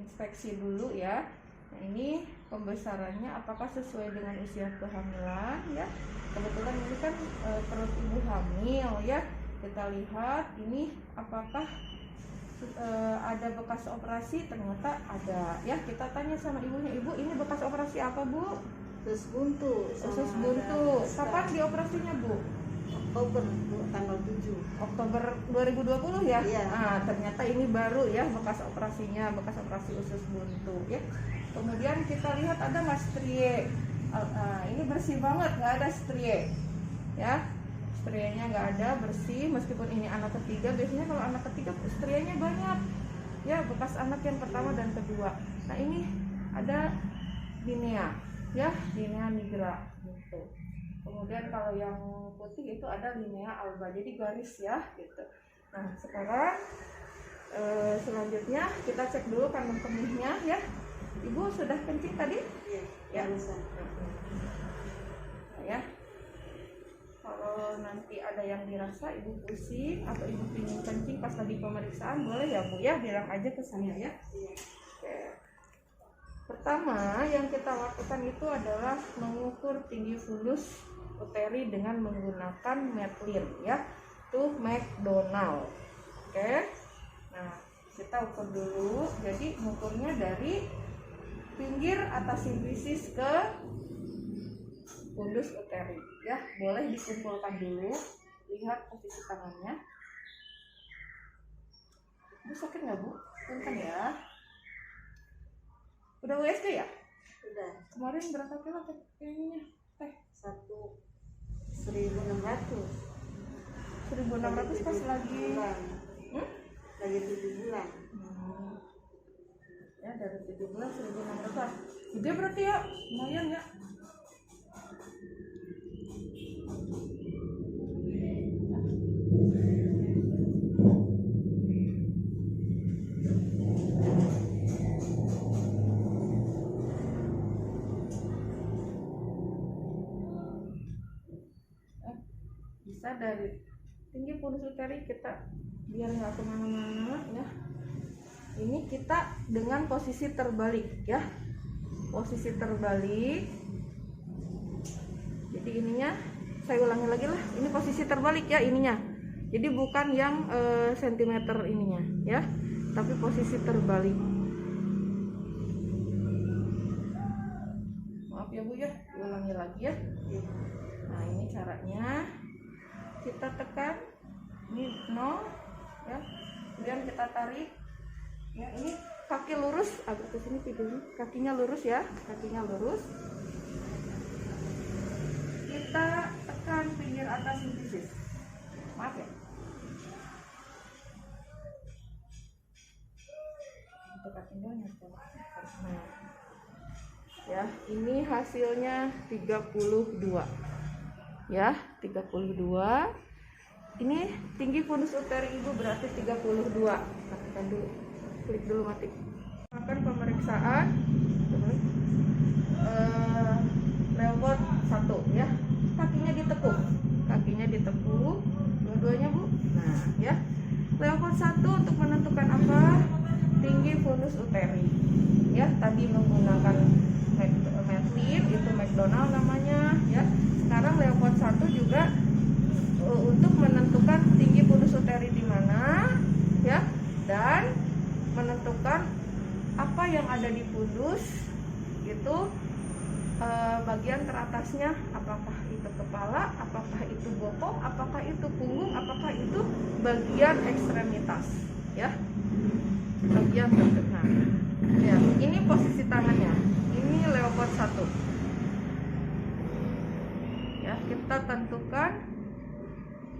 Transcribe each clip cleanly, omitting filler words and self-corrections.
inspeksi dulu ya. Nah, ini pembesarannya apakah sesuai dengan usia kehamilan ya. Kebetulan ini kan perut ibu hamil ya. Kita lihat ini apakah ada bekas operasi. Ternyata ada ya. Kita tanya sama ibunya, ibu ini bekas operasi apa bu? Usus buntu. Usus buntu. Kapan dioperasinya bu? Oktober tanggal 7 Oktober 2020 ya? Iya. Nah, ternyata ini baru ya bekas operasinya, bekas operasi usus buntu ya. Kemudian kita lihat ada nggak strie. Ini bersih banget, nggak ada strie ya. Strienya nggak ada, bersih. Meskipun ini anak ketiga, biasanya kalau anak ketiga strienya banyak ya, bekas anak yang pertama dan kedua. Nah, ini ada Dynea ya, Dynea nigra gitu. Kemudian kalau yang putih itu ada Linea alba, jadi garis ya gitu. Nah, sekarang selanjutnya kita cek dulu kandung kemihnya ya. Ibu sudah kencing tadi? Iya, Ya. barusan. Ya. Kalau nanti ada yang dirasa ibu pusing atau ibu ingin kencing pas lagi pemeriksaan, boleh ya bu ya, bilang aja ke saya ya. Iya. Oke. Pertama yang kita lakukan itu adalah mengukur tinggi fundus uteri dengan menggunakan Matlin ya, itu McDonald. Oke. Nah, kita ukur dulu. Jadi mengukurnya dari pinggir atas simfisis ke fundus uteri ya. Boleh dikumpulkan dulu, lihat posisi tangannya. Bu sakit nggak bu? Punten ya. Udah USG ya? Udah. Kemarin berapa kilo kayaknya teh? 1.600. 1.600 pas lagi Lagi 7 bulan. Ya dari 7 bulan 1.600 gede berarti ya, lumayan ya. Bisa dari tinggi fundus uteri kita biar nggak kemana-mana ya. Ini kita dengan posisi terbalik ya, posisi terbalik. Jadi ininya saya ulangi lagi lah, ini posisi terbalik ya ininya. Jadi bukan yang sentimeter ininya ya, tapi posisi terbalik. Maaf ya bu ya, ulangi lagi ya. Nah, ini caranya. Kita tekan ini 0 ya, kemudian kita tarik ya. Ini kaki lurus, agak ke sini tidurnya, kakinya lurus ya, kakinya lurus. Kita tekan pinggir atas simfisis. Maaf ya. Untuk kakinya nah, ya ini hasilnya 32 ya, 32. Ini tinggi fundus uteri ibu berarti 32. Tekan dulu, klik dulu mati. Akan pemeriksaan lewat 1 ya, kakinya ditekuk dua-duanya bu. Nah ya, lewat 1 untuk menentukan apa? Tinggi fundus uteri ya. Tadi menggunakan Matlin, itu McDonald namanya ya. Sekarang leopard 1 juga untuk menentukan tinggi fundus uteri di mana ya, dan menentukan apa yang ada di fundus itu, bagian teratasnya apakah itu kepala, apakah itu bokong, apakah itu punggung, apakah itu bagian ekstremitas ya, bagian terdekat ya. Ini posisi tangannya, ini leopard 1 ya. Kita tentukan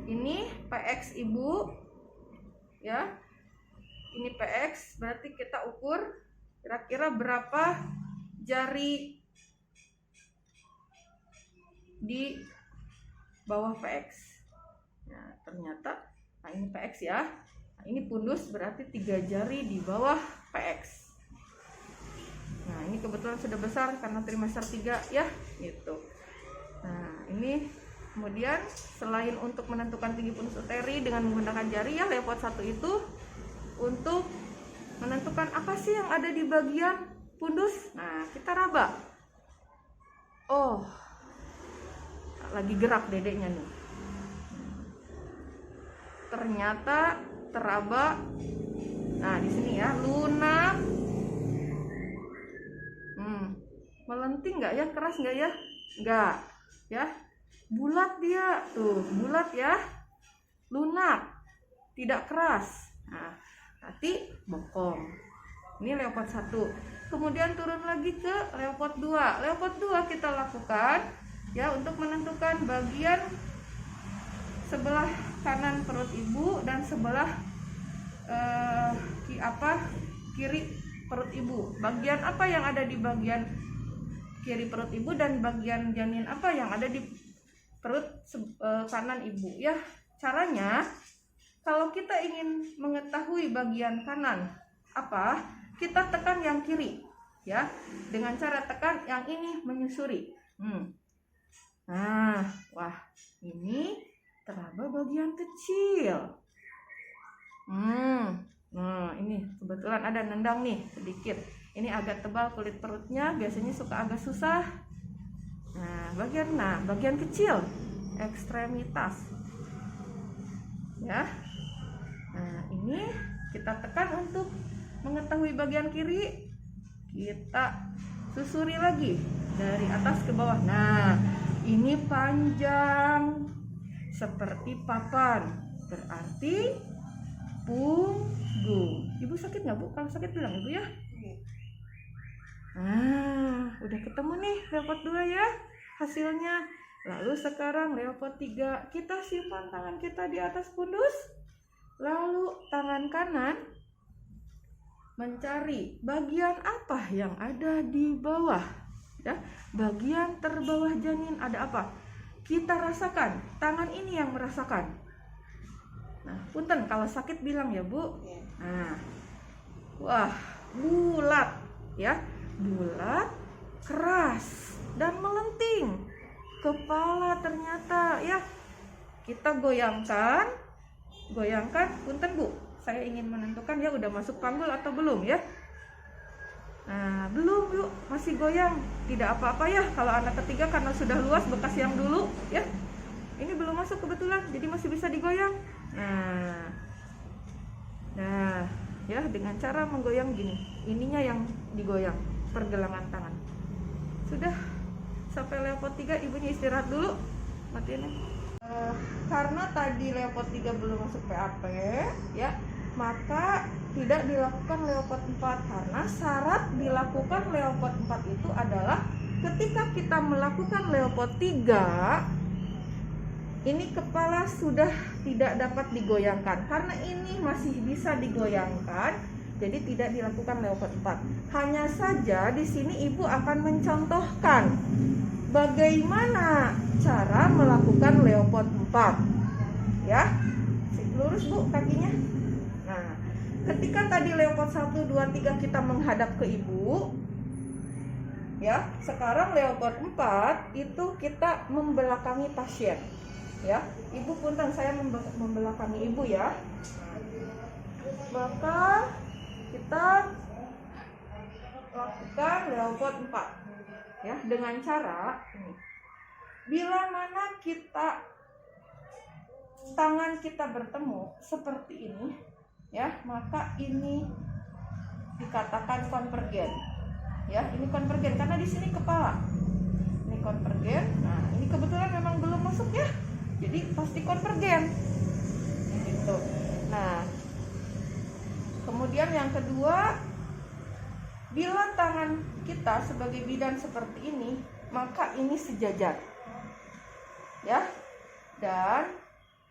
ini PX ibu ya, ini PX, berarti kita ukur kira-kira berapa jari di bawah PX. Nah ternyata, nah ini PX ya, nah, ini fundus berarti 3 jari di bawah PX. Nah ini kebetulan sudah besar karena trimester 3 ya gitu. Nah ini kemudian selain untuk menentukan tinggi fundus uteri dengan menggunakan jari ya, leopard 1 itu untuk menentukan apa sih yang ada di bagian pundus. Nah, kita raba. Oh, lagi gerak dedeknya nih. Ternyata teraba. Nah, di sini ya, lunak. Melenting nggak ya? Keras nggak ya? Nggak. Ya, bulat dia. Tuh, bulat ya. Lunak. Tidak keras. Nah, nanti bokong. Ini leopard 1. Kemudian turun lagi ke leopard 2. Leopard 2 kita lakukan ya untuk menentukan bagian sebelah kanan perut ibu dan sebelah kiri perut ibu. Bagian apa yang ada di bagian kiri perut ibu dan bagian janin apa yang ada di perut kanan ibu ya. Caranya kalau kita ingin mengetahui bagian kanan apa, kita tekan yang kiri ya, dengan cara tekan yang ini menyusuri. Nah, wah, ini teraba bagian kecil. Nah, ini kebetulan ada nendang nih sedikit. Ini agak tebal kulit perutnya, biasanya suka agak susah. Nah, bagian kecil, ekstremitas. Ya. Nah, ini kita tekan untuk mengetahui bagian kiri. Kita susuri lagi dari atas ke bawah. Nah, ini panjang seperti papan, berarti punggung. Ibu sakit nggak, Bu? Kalau sakit bilang Ibu ya. Nah, udah ketemu nih leopard 2 ya hasilnya. Lalu sekarang leopard 3, kita simpan tangan kita di atas pundus. Lalu tangan kanan mencari bagian apa yang ada di bawah ya. Bagian terbawah janin ada apa? Kita rasakan, tangan ini yang merasakan. Nah, punten kalau sakit bilang ya, Bu. Nah, wah, bulat ya, bulat, keras dan melenting. Kepala ternyata ya. Kita goyangkan, punten Bu. Saya ingin menentukan ya udah masuk panggul atau belum ya. Nah, belum Bu, masih goyang. Tidak apa-apa ya kalau anak ketiga karena sudah luas bekas yang dulu ya. Ini belum masuk kebetulan, jadi masih bisa digoyang. Nah, ya dengan cara menggoyang gini. Ininya yang digoyang, pergelangan tangan. Sudah sampai leopard 3, ibunya istirahat dulu. Matiin. Karena tadi leopard 3 belum masuk PAP ya, maka tidak dilakukan leopard 4 karena syarat dilakukan leopard 4 itu adalah ketika kita melakukan leopard 3 ini kepala sudah tidak dapat digoyangkan. Karena ini masih bisa digoyangkan, jadi tidak dilakukan leopard 4. Hanya saja di sini ibu akan mencontohkan bagaimana cara melakukan leopard 4 ya. Lurus Bu kakinya. Nah, ketika tadi leopard 1, 2, 3 kita menghadap ke ibu ya, sekarang leopard 4 itu kita membelakangi pasien ya. Ibu punten, saya membelakangi ibu ya. Maka kita lakukan leopard 4 ya dengan cara ini. Bila mana kita tangan kita bertemu seperti ini ya, maka ini dikatakan konvergen ya. Ini konvergen karena di sini kepala. Ini konvergen. Nah, ini kebetulan memang belum masuk ya. Jadi pasti konvergen. Gitu. Nah, kemudian yang kedua, bila tangan kita sebagai bidan seperti ini, maka ini sejajar. Ya. Dan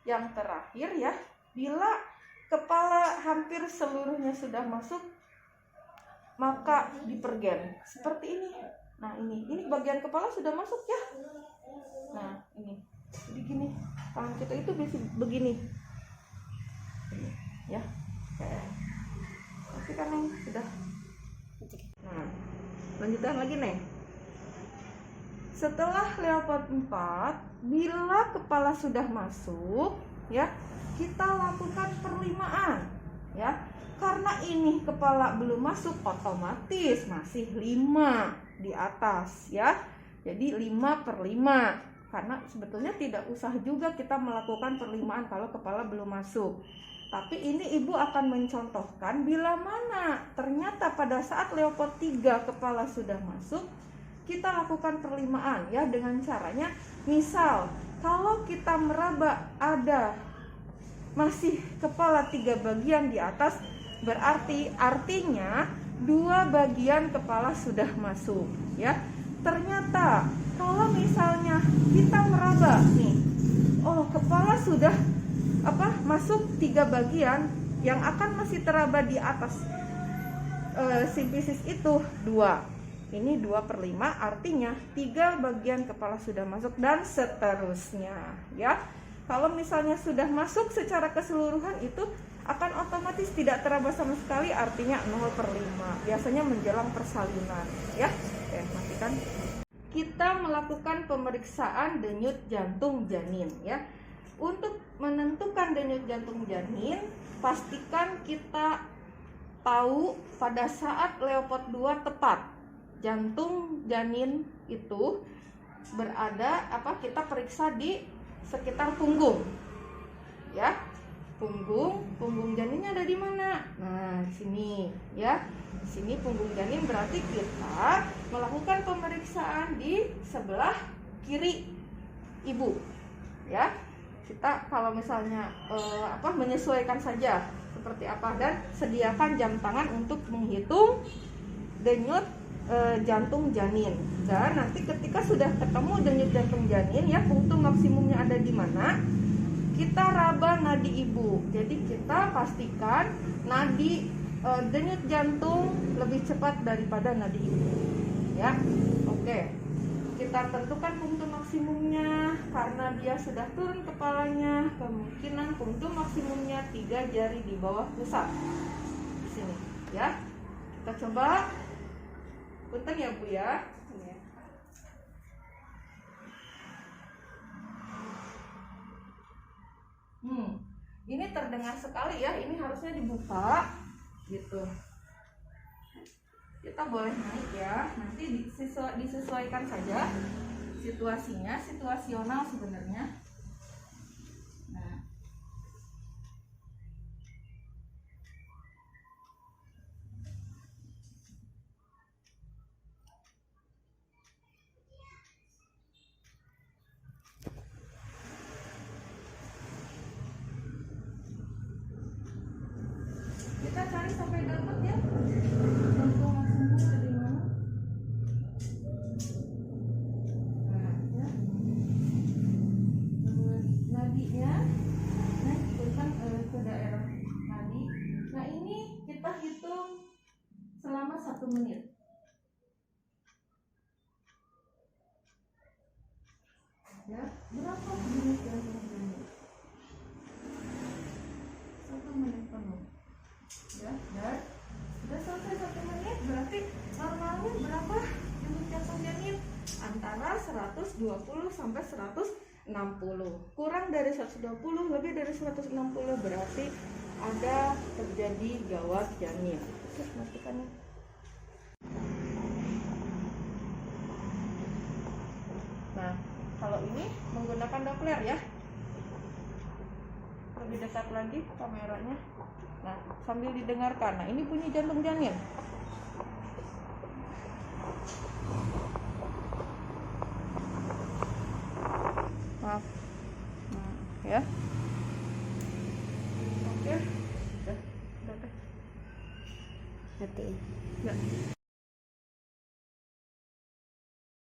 yang terakhir ya, bila kepala hampir seluruhnya sudah masuk, maka dipergen seperti ini. Nah, ini bagian kepala sudah masuk ya. Nah, ini. Jadi gini, tangan kita itu biasa begini. Ya. Tapi kan Neng sudah. Nah, lanjutkan lagi Neng. Setelah leopard 4, bila kepala sudah masuk ya, kita lakukan perlimaan ya. Karena ini kepala belum masuk, otomatis masih 5 di atas ya. Jadi 5/5. Karena sebetulnya tidak usah juga kita melakukan perlimaan kalau kepala belum masuk. Tapi ini ibu akan mencontohkan bila mana ternyata pada saat Leopard 3 kepala sudah masuk, kita lakukan perlimaan ya, dengan caranya misal kalau kita meraba ada masih kepala 3 bagian di atas, berarti artinya 2 bagian kepala sudah masuk ya. Ternyata kalau misalnya kita meraba nih, oh kepala sudah masuk 3 bagian, yang akan masih teraba di atas simpisis itu 2. Ini 2/5, artinya 3 bagian kepala sudah masuk, dan seterusnya ya. Kalau misalnya sudah masuk secara keseluruhan, itu akan otomatis tidak teraba sama sekali, artinya 0/5. Biasanya menjelang persalinan ya. Oke, matikan. Kita melakukan pemeriksaan denyut jantung janin ya. Untuk menentukan denyut jantung janin, pastikan kita tahu pada saat Leopard 2 tepat jantung janin itu berada kita periksa di sekitar punggung ya. Punggung janinnya ada di mana? Nah, di sini ya. Di sini punggung janin, berarti kita melakukan pemeriksaan di sebelah kiri ibu ya. Kita kalau misalnya menyesuaikan saja seperti apa, dan sediakan jam tangan untuk menghitung denyut jantung janin. Dan nanti ketika sudah ketemu denyut jantung janin ya, punktum maksimumnya ada di mana, kita raba nadi ibu. Jadi kita pastikan nadi denyut jantung lebih cepat daripada nadi ibu ya. Oke, kita tentukan punktum maksimumnya. Karena dia sudah turun kepalanya, kemungkinan punktum maksimumnya 3 jari di bawah pusat di sini ya. Kita coba. Punten ya Bu ya. Ini terdengar sekali ya. Ini harusnya dibuka gitu. Kita boleh naik ya. Nanti disesuaikan saja situasinya, situasional sebenarnya. Nah, kita cari sampai dapat ya. Untuk maksimum ada di mana? Nah, ya. Nadinya, nah ikutan ke daerah nadi. Nah ini kita hitung selama 1 menit. Ya, berapa menit yang menit? 1 menit penuh. Ya, dan sudah selesai 1 menit, berarti normalnya berapa denyut jantung janin? Antara 120 sampai 160. Kurang dari 120, lebih dari 160 berarti ada terjadi gawat janin. Oke, matikan ya. Nah, kalau ini menggunakan Doppler ya. Lebih dekat lagi kameranya. Nah, sambil didengarkan. Nah, ini bunyi jantung janin. Maaf. Nah, ya. Oke. Udah. Hati. Ya.